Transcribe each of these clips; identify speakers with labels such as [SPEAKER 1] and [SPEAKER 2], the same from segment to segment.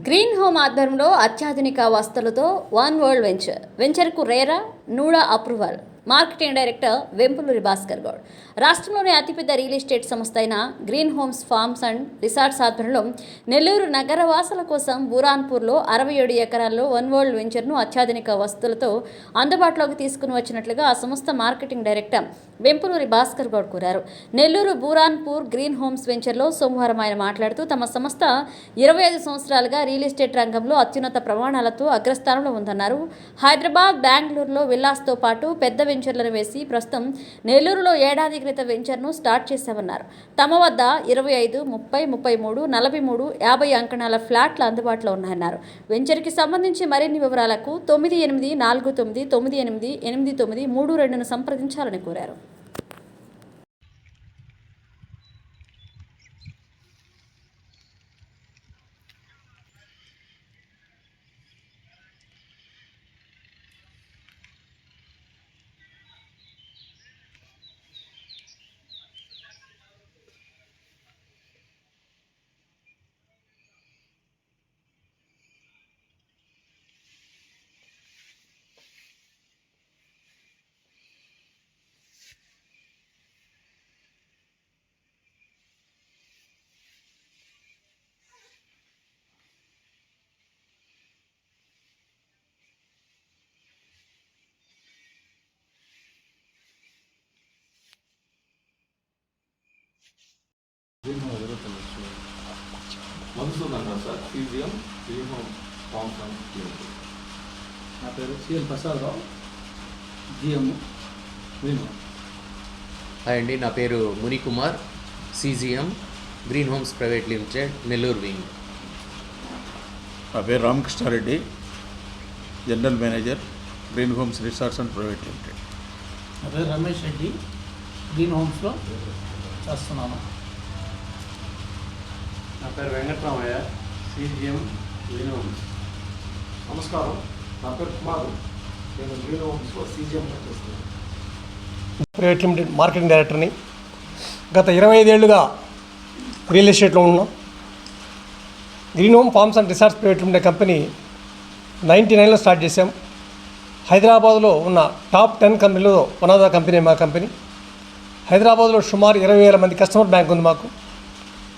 [SPEAKER 1] Green home ఆధ్వర్యంలో అత్యాధునిక వస్తువులతో వన్ వరల్డ్ వెంచర్కు RERA NUDA approval. Marketing director Vempuluri Bhaskar Goud. రాష్ట్రంలోని అతిపెద్ద రియల్ ఎస్టేట్ సంస్థ అయిన Green Homes Farms and Resorts ఆధ్వర్యంలో నెల్లూరు నగరవాసుల కోసం బురాన్పూర్లో 67 ఎకరాల్లో వన్ వరల్డ్ వెంచర్ను అత్యాధునిక వస్తువులతో అందుబాటులోకి తీసుకుని వచ్చినట్లుగా ఆ సంస్థ మార్కెటింగ్ డైరెక్టర్ వెంపులూరి భాస్కర్ గౌడ్ కోరారు. నెల్లూరు బురాన్పూర్ గ్రీన్ హోమ్స్ వెంచర్లో సోమవారం ఆయన మాట్లాడుతూ తమ సంస్థ 25 సంవత్సరాలుగా రియల్ ఎస్టేట్ రంగంలో అత్యున్నత ప్రమాణాలతో అగ్రస్థానంలో ఉందన్నారు. హైదరాబాద్, బెంగళూరులో విల్లాస్తో పాటు పెద్ద వెంచర్లను వేసి ప్రస్తుతం నెల్లూరులో ఏడాది క్రితం వెంచర్ను స్టార్ట్ చేశామన్నారు. తమ వద్ద 25, 30, 33, 43, 50 అంకణాల ఫ్లాట్లు అందుబాటులో ఉన్నాయన్నారు. వెంచర్కి సంబంధించి మరిన్ని వివరాలకు 9849988932ను సంప్రదించాలని కోరారు.
[SPEAKER 2] Madhusudan sir, CGM green home forms and limited.
[SPEAKER 3] నా పేరు CL Prasadarao, GM green home.
[SPEAKER 4] Hi అండి, నా పేరు Munikumar, CGM green homes private limited, Nellore wing.
[SPEAKER 5] నా పేరు Ramakrishnareddy, general manager, green homes resorts and private limited.
[SPEAKER 3] నా పేరు రమేష్ రెడ్డి, గ్రీన్ హోమ్స్లో చేస్తున్నాను.
[SPEAKER 6] నా పేరు వెంకటరామయ్య, CGM గ్రీన్ హోమ్స్.
[SPEAKER 2] నమస్కారం, నా పేరు కుమార్, నేను గ్రీన్ హోమ్స్లో CGM చేస్తున్నాను.
[SPEAKER 7] ప్రైవేట్ లిమిటెడ్ మార్కెటింగ్ డైరెక్టర్ని. గత 25 ఏళ్ళుగా రియల్ ఎస్టేట్లో ఉన్నాం. Green home forms and Resorts private limited company 99లో స్టార్ట్ చేశాం. హైదరాబాద్లో ఉన్న టాప్ 10 కంపెనీలో వన్ ఆఫ్ ద కంపెనీ మా కంపెనీ. హైదరాబాద్లో సుమారు 20,000 మంది కస్టమర్ బ్యాంక్ ఉంది మాకు.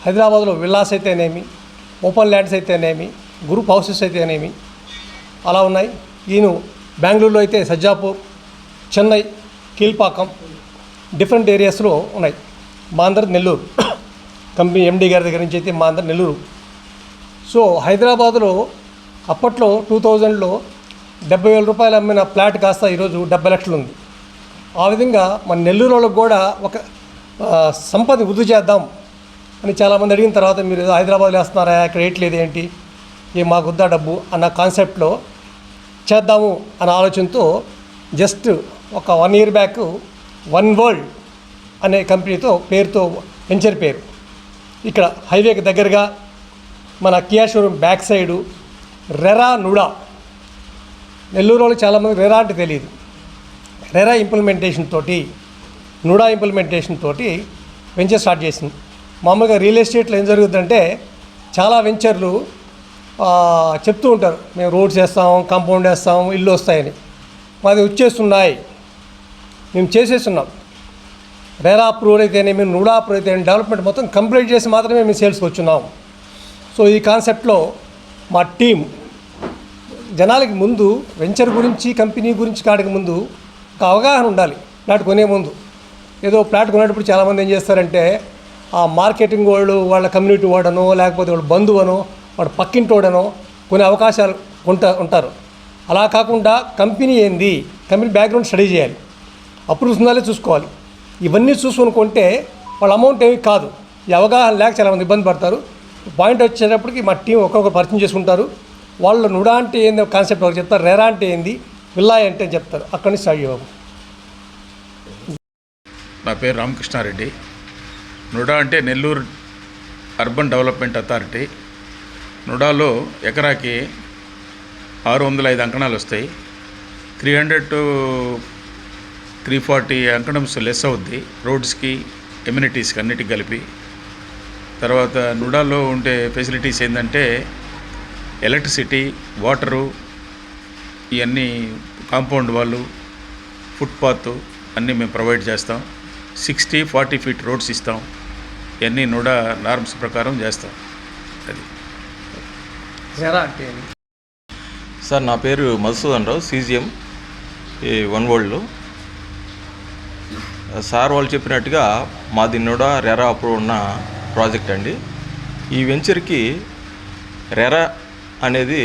[SPEAKER 7] హైదరాబాద్లో విల్లాస్ అయితేనేమి, ఓపెన్ ల్యాండ్స్ అయితేనేమి, గ్రూప్ హౌసెస్ అయితేనేమి అలా ఉన్నాయి. ఈయన బెంగళూరులో అయితే సజ్జాపూర్, చెన్నై, కీల్పాకం డిఫరెంట్ ఏరియాస్లో ఉన్నాయి. మా అందరి నెల్లూరు కంపెనీ MD గారి దగ్గర నుంచి అయితే మా అందరి నెల్లూరు. సో హైదరాబాద్లో అప్పట్లో 2000లో 70,000 రూపాయలు అమ్మిన ఫ్లాట్ కాస్త ఈరోజు 70 లక్షలు ఉంది. ఆ విధంగా మన నెల్లూరు వాళ్ళకు కూడా ఒక సంపద వృద్ధి చేద్దాం అని చాలామంది అడిగిన తర్వాత మీరు హైదరాబాద్లో వేస్తున్నారా, ఇక్కడ వేయట్లేదు ఏంటి, మాకు వద్దా డబ్బు అన్న కాన్సెప్ట్లో చేద్దాము అన్న ఆలోచనతో జస్ట్ ఒక 1 year బ్యాక్ వన్ వరల్డ్ అనే కంపెనీతో పేరుతో వెంచర్ పేరు ఇక్కడ హైవేకి దగ్గరగా మన Kia showroom back side RERA NUDA. Nellore వాళ్ళు చాలామంది రెరా అంటే తెలియదు. రెరా ఇంప్లిమెంటేషన్ తోటి, నూడా ఇంప్లిమెంటేషన్ తోటి వెంచర్ స్టార్ట్ చేసింది. మామూలుగా రియల్ ఎస్టేట్లో ఏం జరుగుతుందంటే చాలా వెంచర్లు చెప్తూ ఉంటారు, మేము రోడ్స్ వేస్తాం, కాంపౌండ్ వేస్తాం, ఇల్లు వస్తాయని. మాది వచ్చేస్తున్నాయి, మేము చేసేస్తున్నాం. రెరా అప్రూవల్ అయితేనే మేము నూడా అప్రూవల్ అయితే డెవలప్మెంట్ మొత్తం కంప్లీట్ చేసి మాత్రమే మేము సేల్స్కి వచ్చున్నాం. సో ఈ కాన్సెప్ట్లో మా టీం జనాలకి ముందు వెంచర్ గురించి, కంపెనీ గురించి కాడికి ముందు ఒక అవగాహన ఉండాలి. ప్లాట్ కొనే ముందు ఏదో ప్లాట్ కొనేటప్పుడు చాలామంది ఏం చేస్తారంటే ఆ మార్కెటింగ్ వాళ్ళు వాళ్ళ కమ్యూనిటీ వాడనో లేకపోతే వాళ్ళ బంధువనో వాడు పక్కింటోడనో కొన్ని అవకాశాలు ఉంటారు. అలా కాకుండా కంపెనీ ఏంది, కంపెనీ బ్యాక్గ్రౌండ్ స్టడీ చేయాలి, అప్రూవ్స్ ఉండాలి చూసుకోవాలి. ఇవన్నీ చూసుకొని కొంటే వాళ్ళ అమౌంట్ ఏమి కాదు. ఈ అవగాహన లేక చాలామంది ఇబ్బంది పడతారు. పాయింట్ వచ్చేటప్పటికి మా టీం ఒక్కొక్కరు పరిచయం చేసుకుంటారు. వాళ్ళు నుడా అంటే ఏంది కాన్సెప్ట్ ఒకటి చెప్తారు, రెరా అంటే ఏంది, విల్లా అంటే అని చెప్తారు. అక్కడి నుంచి స్టార్ట్ చేయాలి.
[SPEAKER 5] నా పేరు రామకృష్ణారెడ్డి. నుడా అంటే నెల్లూరు అర్బన్ డెవలప్మెంట్ అథారిటీ. నుడాలో ఎకరాకి 605 అంకణాలు వస్తాయి. 300 to 340 అంకణమ్స్ లెస్ అవుద్ది రోడ్స్కి, ఎమ్యూనిటీస్కి అన్నిటికి కలిపి. తర్వాత నుడాలో ఉండే ఫెసిలిటీస్ ఏంటంటే ఎలక్ట్రిసిటీ, వాటరు, ఇవన్నీ కాంపౌండ్ వాళ్ళు, ఫుట్పాత్ అన్నీ మేము ప్రొవైడ్ చేస్తాం. 60-40 ఫీట్ రోడ్స్ ఇస్తాం. ఇవన్నీ కూడా నార్మ్స్ ప్రకారం చేస్తాం. అది
[SPEAKER 7] రెరా అంటే ఏంటి?
[SPEAKER 8] సార్ నా పేరు మధుసూదన్ రావు, సీజీఎం ఈ వన్ వరల్డ్లో. సార్ వాళ్ళు చెప్పినట్టుగా మాది కూడా రెరా అప్రూవ్ ఉన్న ప్రాజెక్ట్ అండి. ఈ వెంచర్కి రెరా అనేది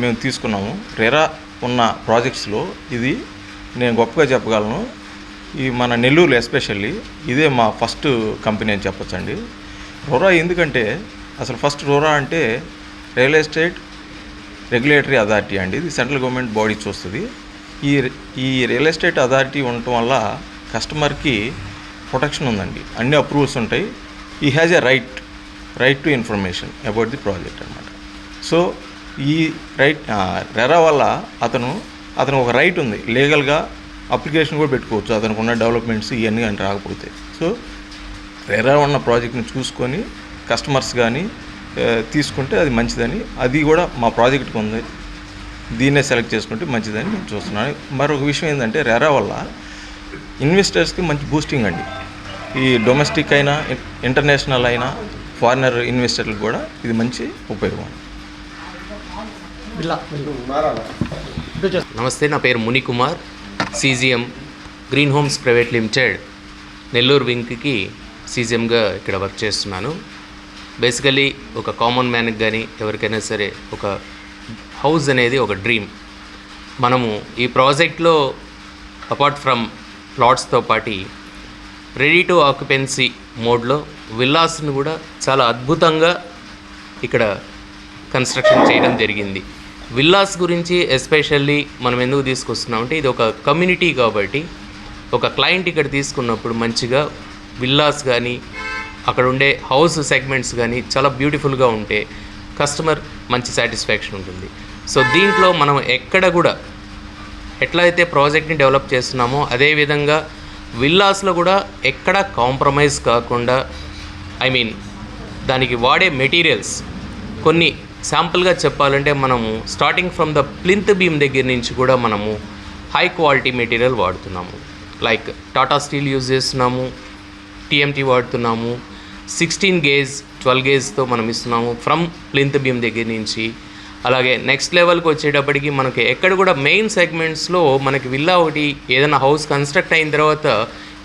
[SPEAKER 8] మేము తీసుకున్నాము. రెరా ఉన్న ప్రాజెక్ట్స్లో ఇది నేను గొప్పగా చెప్పగలను. ఈ మన నెల్లూరులో ఎస్పెషల్లీ ఇదే మా ఫస్ట్ కంపెనీ అని చెప్పొచ్చండి. రోరా ఎందుకంటే అసలు ఫస్ట్ రోరా అంటే రియల్ ఎస్టేట్ రెగ్యులేటరీ అథారిటీ అండి. ఇది సెంట్రల్ గవర్నమెంట్ బాడీ చూస్తుంది. ఈ రియల్ ఎస్టేట్ అథారిటీ ఉండటం వల్ల కస్టమర్కి ప్రొటెక్షన్ ఉందండి. అన్ని అప్రూవల్స్ ఉంటాయి. ఈ has a right to information about the project అనమాట. సో ఈ రెరా వల్ల అతను ఒక రైట్ ఉంది, లీగల్గా అప్లికేషన్ కూడా పెట్టుకోవచ్చు అతనికి ఉన్న డెవలప్మెంట్స్ ఇవన్నీ కానీ రాకపోతే. సో రెరా ఉన్న ప్రాజెక్ట్ని చూసుకొని కస్టమర్స్ కానీ తీసుకుంటే అది మంచిదని, అది కూడా మా ప్రాజెక్ట్కి ఉంది, దీన్నే సెలెక్ట్ చేసుకుంటే మంచిదని నేను చూస్తున్నాను. మరొక విషయం ఏంటంటే రెరా వల్ల ఇన్వెస్టర్స్కి మంచి బూస్టింగ్ అండి. ఈ డొమెస్టిక్ అయినా ఇంటర్నేషనల్ అయినా ఫారినర్ ఇన్వెస్టర్లకు కూడా ఇది మంచి ఉపయోగం.
[SPEAKER 4] నమస్తే, నా పేరు Munikumar, CGM Green homes private limited Nellore వింగ్కి సీజీఎంగా ఇక్కడ వర్క్ చేస్తున్నాను. బేసికలీ ఒక కామన్ మ్యాన్కి కానీ ఎవరికైనా సరే ఒక హౌస్ అనేది ఒక డ్రీమ్. మనము ఈ ప్రాజెక్ట్లో అపార్ట్ ఫ్రమ్ ప్లాట్స్తో పాటు రెడీ టు ఆక్యుపెన్సీ మోడ్లో విల్లాస్ను కూడా చాలా అద్భుతంగా ఇక్కడ కన్స్ట్రక్షన్ చేయడం జరిగింది. విల్లాస్ గురించి ఎస్పెషల్లీ మనం ఎందుకు తీసుకొస్తున్నామంటే ఇది ఒక కమ్యూనిటీ కాబట్టి ఒక క్లయింట్ ఇక్కడ తీసుకున్నప్పుడు మంచిగా విల్లాస్ కానీ అక్కడ ఉండే హౌస్ సెగ్మెంట్స్ కానీ చాలా బ్యూటిఫుల్గా ఉంటే కస్టమర్ మంచి సాటిస్ఫాక్షన్ ఉంటుంది. సో దీంట్లో మనం ఎక్కడ కూడా ఎట్లా అయితే ప్రాజెక్ట్ని డెవలప్ చేస్తున్నామో అదేవిధంగా విల్లాస్లో కూడా ఎక్కడ కాంప్రమైజ్ కాకుండా దానికి వాడే మెటీరియల్స్ కొన్ని శాంపుల్గా చెప్పాలంటే మనము starting from the plinth beam దగ్గర నుంచి కూడా మనము హై క్వాలిటీ మెటీరియల్ వాడుతున్నాము. లైక్ టాటా స్టీల్ యూజ్ చేస్తున్నాము, టీఎంటీ వాడుతున్నాము, 16 గేజ్ 12 గేజ్తో మనం ఇస్తున్నాము ఫ్రమ్ ప్లింత్ బీమ్ దగ్గర నుంచి. అలాగే నెక్స్ట్ లెవెల్కి వచ్చేటప్పటికి మనకి ఎక్కడ కూడా మెయిన్ సెగ్మెంట్స్లో మనకి విల్లా ఒకటి ఏదైనా హౌస్ కన్స్ట్రక్ట్ అయిన తర్వాత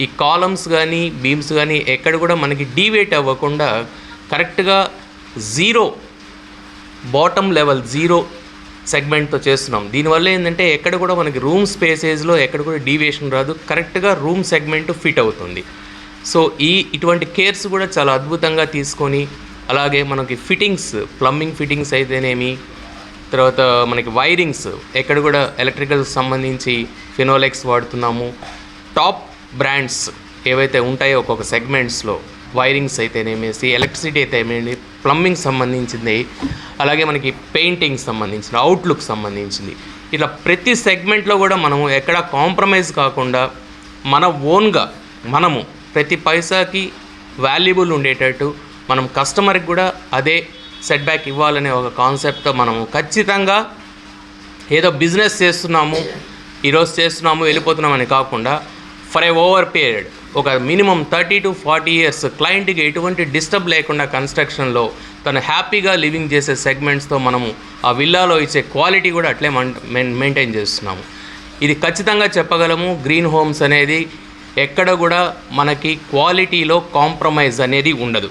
[SPEAKER 4] ఈ కాలమ్స్ కానీ బీమ్స్ కానీ ఎక్కడ కూడా మనకి డీవేట్ అవ్వకుండా కరెక్ట్గా బాటమ్ లెవెల్ 0 సెగ్మెంట్తో చేస్తున్నాం. దీనివల్ల ఏంటంటే ఎక్కడ కూడా మనకి రూమ్ స్పేసెస్లో ఎక్కడ కూడా డీవియేషన్ రాదు, కరెక్ట్గా రూమ్ సెగ్మెంట్ ఫిట్ అవుతుంది. సో ఇటువంటి కేర్స్ కూడా చాలా అద్భుతంగా తీసుకొని, అలాగే మనకి ఫిట్టింగ్స్, ప్లంబింగ్ ఫిట్టింగ్స్ అయితేనేమి, తర్వాత మనకి వైరింగ్స్ ఎక్కడ కూడా ఎలక్ట్రికల్ సంబంధించి ఫినోలెక్స్ వాడుతున్నాము. టాప్ బ్రాండ్స్ ఏవైతే ఉంటాయో ఒక్కొక్క సెగ్మెంట్స్లో వైరింగ్స్ అయితేనేమేసి, ఎలక్ట్రిసిటీ అయితేనేమి, ప్లంబింగ్ సంబంధించింది, అలాగే మనకి పెయింటింగ్ సంబంధించిన, అవుట్లుక్ సంబంధించింది, ఇట్లా ప్రతి సెగ్మెంట్లో కూడా మనము ఎక్కడ కాంప్రమైజ్ కాకుండా మన ఓన్గా మనము ప్రతి పైసాకి వాల్యుబుల్ ఉండేటట్టు మనం కస్టమర్కి కూడా అదే సెట్ బ్యాక్ ఇవ్వాలనే ఒక కాన్సెప్ట్తో మనము ఖచ్చితంగా ఏదో బిజినెస్ చేస్తున్నాము, ఈరోజు చేస్తున్నాము వెళ్ళిపోతున్నామని కాకుండా ఫర్ ఏ ఓవర్ పీరియడ్ ఒక మినిమం 30 to 40 ఇయర్స్ క్లయింట్కి ఎటువంటి డిస్టర్బ్ లేకుండా కన్స్ట్రక్షన్లో తను హ్యాపీగా లివింగ్ చేసే సెగ్మెంట్స్తో మనము ఆ విల్లాలో ఇచ్చే క్వాలిటీ కూడా అట్లే మెయింటైన్ చేస్తున్నాము. ఇది ఖచ్చితంగా చెప్పగలము, గ్రీన్ హోమ్స్ అనేది ఎక్కడ కూడా మనకి క్వాలిటీలో కాంప్రమైజ్ అనేది ఉండదు.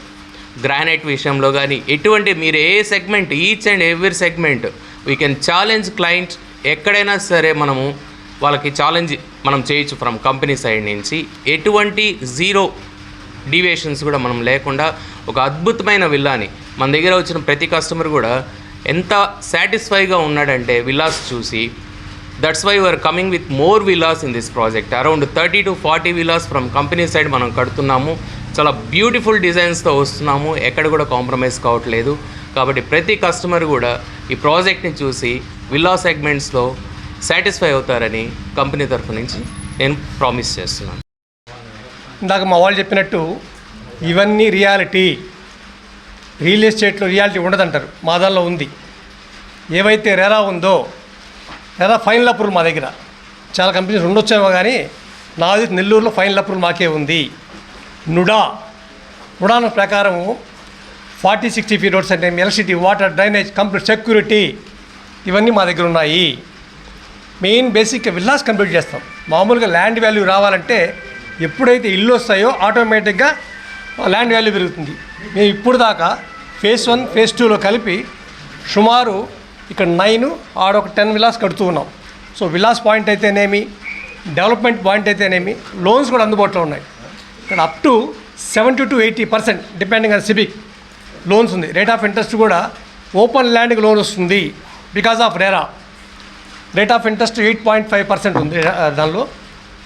[SPEAKER 4] గ్రానైట్ విషయంలో కానీ ఎటువంటి మీరు ఏ segment, each and every segment we can challenge client. ఎక్కడైనా సరే మనము వాళ్ళకి ఛాలెంజ్ మనం చేయొచ్చు ఫ్రమ్ కంపెనీ సైడ్ నుంచి. ఎటువంటి 0 డీవియేషన్స్ కూడా మనం లేకుండా ఒక అద్భుతమైన విల్లాని మన దగ్గర వచ్చిన ప్రతి కస్టమర్ కూడా ఎంత సాటిస్ఫైగా ఉన్నాడంటే విల్లాస్ చూసి. That's why we are coming with more villas in this project. Around 30 to 40 villas from company side మనం కడుతున్నాము. చాలా బ్యూటిఫుల్ డిజైన్స్తో వస్తున్నాము, ఎక్కడ కూడా కాంప్రమైజ్ కావట్లేదు. కాబట్టి ప్రతి కస్టమర్ కూడా ఈ ప్రాజెక్ట్ని చూసి విల్లా సెగ్మెంట్స్లో సాటిస్ఫై అవుతారని కంపెనీ తరఫు నుంచి నేను ప్రామిస్ చేస్తున్నాను.
[SPEAKER 7] ఇందాక మా వాళ్ళు చెప్పినట్టు ఇవన్నీ రియల్ ఎస్టేట్లో రియాలిటీ ఉండదంటారు, మా దానిలో ఉంది. ఏవైతే రెరా ఉందో, రెరా ఫైనల్ అప్రూవల్ మా దగ్గర, చాలా కంపెనీస్ ఉండొచ్చేమో కానీ నాది నెల్లూరులో ఫైనల్ అప్రూవల్ మాకే ఉంది. నుడా ప్రకారం 40-60 ఫీట్ రోడ్స్ అంటే electricity, water, drainage, complete security ఇవన్నీ మా దగ్గర ఉన్నాయి. మెయిన్ బేసిక్గా విల్లాస్ కంప్లీట్ చేస్తాం. మామూలుగా ల్యాండ్ వాల్యూ రావాలంటే ఎప్పుడైతే ఇల్లు వస్తాయో ఆటోమేటిక్గా ల్యాండ్ వాల్యూ పెరుగుతుంది. మేము ఇప్పుడు దాకా ఫేజ్ 1, ఫేజ్ 2లో కలిపి సుమారు ఇక్కడ 9 ఆడొక 10 విల్లాస్ కడుతూ ఉన్నాం. సో విల్లాస్ పాయింట్ అయితేనేమి, డెవలప్మెంట్ పాయింట్ అయితేనేమి, లోన్స్ కూడా అందుబాటులో ఉన్నాయి. ఇక్కడ up to 70 to 80% depending on CIBIL loans ఉంది. రేట్ ఆఫ్ ఇంట్రెస్ట్ కూడా ఓపెన్ ల్యాండ్కి లోన్ వస్తుంది because of RERA. Rate of interest 8.5% ఉంది దానిలో.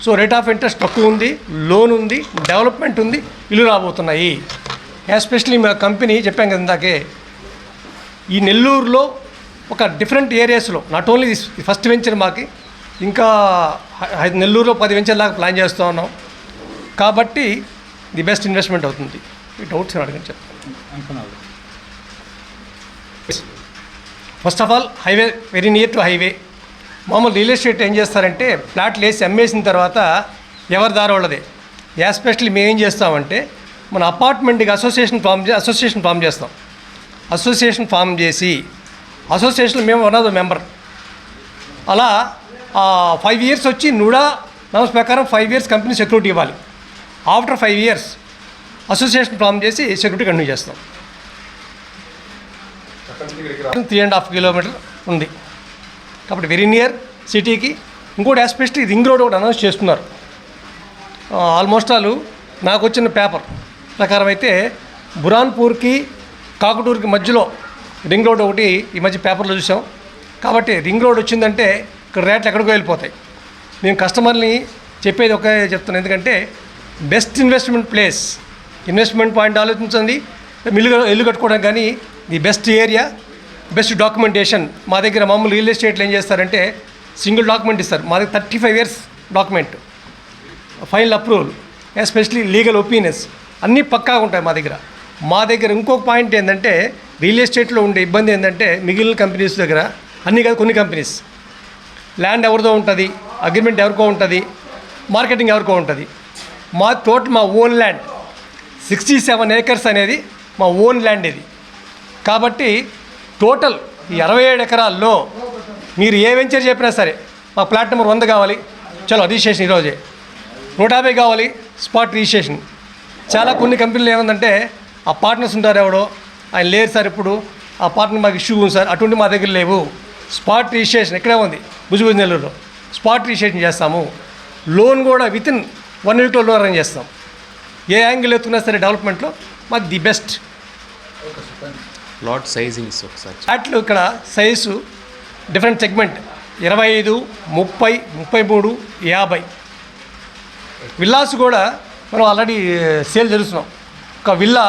[SPEAKER 7] సో రేట్ ఆఫ్ ఇంట్రెస్ట్ తక్కువ ఉంది, లోన్ ఉంది, డెవలప్మెంట్ ఉంది, ఇల్లు రాబోతున్నాయి. ఎస్పెషలీ మా కంపెనీ చెప్పాం కదా ఇందాకే, ఈ నెల్లూరులో ఒక డిఫరెంట్ ఏరియాస్లో నాట్ ఓన్లీ ఫస్ట్ వెంచర్ మాకి, ఇంకా నెల్లూరులో 10 వెంచర్ దాకా ప్లాన్ చేస్తూ ఉన్నాం. కాబట్టి ది బెస్ట్ ఇన్వెస్ట్మెంట్ అవుతుంది. ఈ డౌట్స్ అడగండి చెప్తాను. First of all highway, very near to highway. మామూలు రియల్ ఎస్టేట్ ఏం చేస్తారంటే ప్లాట్లు వేసి అమ్మేసిన తర్వాత ఎవరి దారి వాళ్ళదే. ఎస్పెషల్లీ మేము ఏం చేస్తామంటే మన అపార్ట్మెంట్కి అసోసియేషన్ ఫామ్ చేస్తాం. అసోసియేషన్ ఫామ్ చేసి అసోసియేషన్లో మేము వన్ ఆఫ్ ద మెంబర్. అలా 5 years వచ్చి నుడా నామ్స్ ప్రకారం 5 years కంపెనీ సెక్యూరిటీ ఇవ్వాలి. ఆఫ్టర్ 5 years అసోసియేషన్ ఫామ్ చేసి సెక్యూరిటీ కంటిన్యూ చేస్తాం. 3.5 kilometers ఉంది కాబట్టి వెరీ నియర్ సిటీకి. ఇంకోటి ఎస్పెషల్లీ రింగ్ రోడ్ ఒకటి అనౌన్స్ చేస్తున్నారు. ఆల్మోస్ట్ ఆల్ నాకు వచ్చిన పేపర్ ప్రకారం అయితే బురాన్పూర్కి కాకుటూరుకి మధ్యలో రింగ్ రోడ్ ఒకటి ఈ మధ్య పేపర్లో చూసాం. కాబట్టి రింగ్ రోడ్ వచ్చిందంటే ఇక్కడ రేట్లు ఎక్కడికో వెళ్ళిపోతాయి. నేను కస్టమర్ని చెప్పేది ఒకే చెప్తాను, ఎందుకంటే best investment place, investment point ఆలోచించండి. ఇల్లు కట్టుకోవడానికి కానీ the best area, best documentation. మా దగ్గర మామూలు రియల్ ఎస్టేట్లో ఏం చేస్తారంటే సింగిల్ డాక్యుమెంట్ ఇస్తారు. మా దగ్గర 35 years document, final approval, especially legal opinions అన్నీ పక్కాగా ఉంటాయి మా దగ్గర. మా దగ్గర ఇంకొక పాయింట్ ఏంటంటే రియల్ ఎస్టేట్లో ఉండే ఇబ్బంది ఏంటంటే మిగిలిన కంపెనీస్ దగ్గర అన్నీ కాదు, కొన్ని కంపెనీస్ ల్యాండ్ ఎవరిదో ఉంటుంది, అగ్రిమెంట్ ఎవరికో ఉంటుంది, మార్కెటింగ్ ఎవరికో ఉంటుంది. మా ఓన్ ల్యాండ్ 67 acres అనేది మా ఓన్ ల్యాండ్ ఇది. కాబట్టి టోటల్ 27 ఎకరాల్లో మీరు ఏ వెంచర్ చెప్పినా సరే మా ప్లాట్ నెంబర్ 100 కావాలి, చలో రిజిస్ట్రేషన్ ఈరోజే. 150 కావాలి, స్పాట్ రిజిస్ట్రేషన్. చాలా కొన్ని కంపెనీలు ఏమందంటే ఆ పార్ట్నర్స్ ఉంటారు, ఎవడో ఆయన లేరు సార్, ఇప్పుడు ఆ పార్ట్నర్ మాకు ఇష్యూ ఉంది సార్, అటువంటి మా దగ్గర లేవు. స్పాట్ రిజిస్ట్రేషన్ ఇక్కడే ఉంది భుజభుజ నెల్లూరులో. స్పాట్ రిజిస్ట్రేషన్ చేస్తాము. లోన్ కూడా వితిన్ 1 weekలో లోన్ అరేంజ్ చేస్తాం. ఏ యాంగిల్ ఎత్తుకున్నా సరే డెవలప్మెంట్లో మాది ది బెస్ట్.
[SPEAKER 4] లాట్ సైజింగ్స్ ఒకసారి.
[SPEAKER 7] ఫ్లాట్లు ఇక్కడ సైజు డిఫరెంట్ సెగ్మెంట్ 25, 30, 33, 50. విల్లాస్ కూడా మనం ఆల్రెడీ సేల్ జరుగుతున్నాం. ఒక విల్లా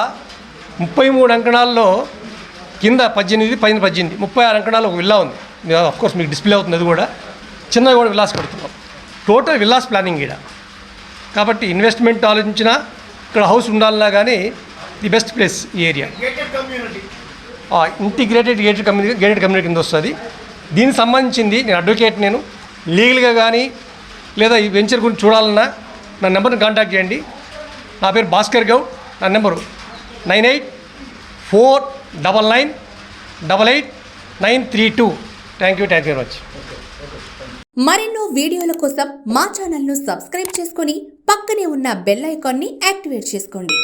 [SPEAKER 7] 33 అంకణాల్లో కింద 18, పైన 18, 36 అంకణాలు ఒక విల్లా ఉంది. అఫ్కోర్స్ మీకు డిస్ప్లే అవుతుంది, అది కూడా చిన్నగా కూడా విల్లాస్ కడుతున్నాం. టోటల్ విల్లాస్ ప్లానింగ్ ఇక్కడ. కాబట్టి ఇన్వెస్ట్మెంట్ ఆలోచించినా ఇక్కడ హౌస్ ఉండాలన్నా కానీ ది బెస్ట్ ప్లేస్ ఈ ఏరియా. ఇంటిగ్రేటెడ్ గేటెడ్ కమ్యూనిటీ కింద వస్తుంది. దీనికి సంబంధించింది నేను అడ్వకేట్, నేను లీగల్గా కానీ లేదా ఈ వెంచర్ గురించి చూడాలన్నా నా నెంబర్ని కాంటాక్ట్ చేయండి. నా పేరు భాస్కర్ గౌడ్. నా number 9849988932. Thank you very much.
[SPEAKER 9] మరెన్నో వీడియోల కోసం మా ఛానల్ను సబ్స్క్రైబ్ చేసుకొని పక్కనే ఉన్న బెల్ ఐకాన్ని యాక్టివేట్ చేసుకోండి.